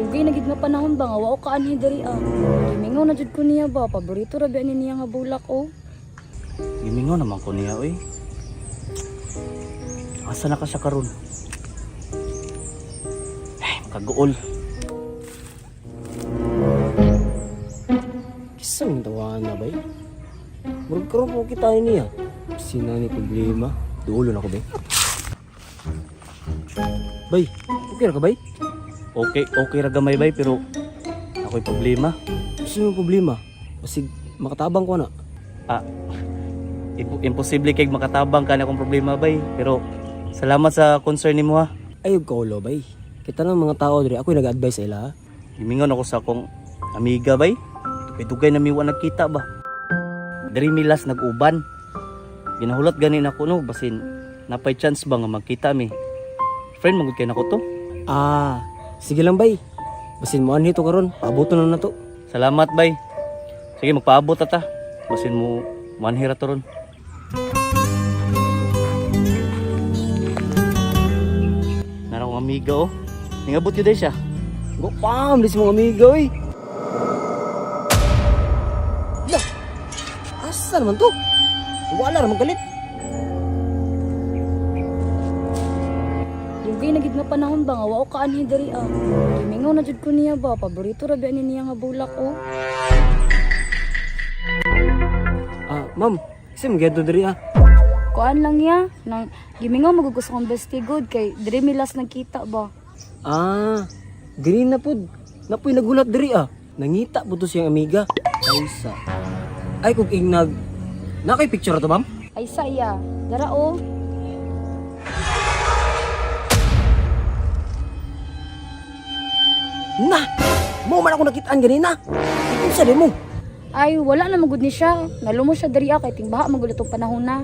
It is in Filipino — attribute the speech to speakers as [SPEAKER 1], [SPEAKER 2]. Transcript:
[SPEAKER 1] Dugay na gid nga panahon ba nga wa ko kaanhi diri ah. Gimingaw na jud ko niya ba, paborito ra ba niya nga bulak oh.
[SPEAKER 2] Gimingaw naman ko niya oy. Asa na ka siya karon? Kaguol.
[SPEAKER 3] Kisang tawahan na bay? Murag karon po kita niya. Sina ni problema. Dulo na ko bay. Bay, okay ra ka bay?
[SPEAKER 2] Okay ra gamay bay pero ako'y problema.
[SPEAKER 3] Sino problema? Basig makatabang ko na.
[SPEAKER 2] Imposible kay makatabang ka na akong problema bay. Pero salamat sa concern nimo ha.
[SPEAKER 3] Ayog ka ulo bay. Kita ng mga tao diri ako nag-advise sa ila. Ha?
[SPEAKER 2] Gimingon ako sa akong amiga bay. Dugay na miwa nagkita ba. Diri milas nag-uban. Ginahulat ganin ako no basin napay chance ba nga magkita mi. Friend magud kay nako to.
[SPEAKER 3] Sige lang bay. Basin mo anhi to karon. Paaboton na to.
[SPEAKER 2] Salamat bay. Sige magpaabot ta. Basin mo manhira to ron. Nara kong amiga oh. Ningabot yun siya.
[SPEAKER 3] Go pam, dis mong amiga oy. Lah. Asa naman to? Wala ra magalit.
[SPEAKER 1] Dugay na gid nga panahon ba nga wa ko kaanhi diri ah. Gimingaw na jud ko niya ba, paborito ra ba niya nga bulak oh.
[SPEAKER 3] Ma'am, kasi magyado diri ah.
[SPEAKER 1] Kuan lang ya, nang gimingaw magugos akong bestie good kay diri milas nagkita ba.
[SPEAKER 3] Green na pud. Napoy nagulat diri ah. Nangita po to siyang amiga. Aysa. Ay kung ingnag. Nakay picture to ma'am?
[SPEAKER 1] Ay saya, dara oh.
[SPEAKER 3] Na! Mo man ako nakitaan ganina. Unsa di mo?
[SPEAKER 1] Ay wala na magud ni siya. Nalumo siya diri ah kay tingbaha magud itong panahon na.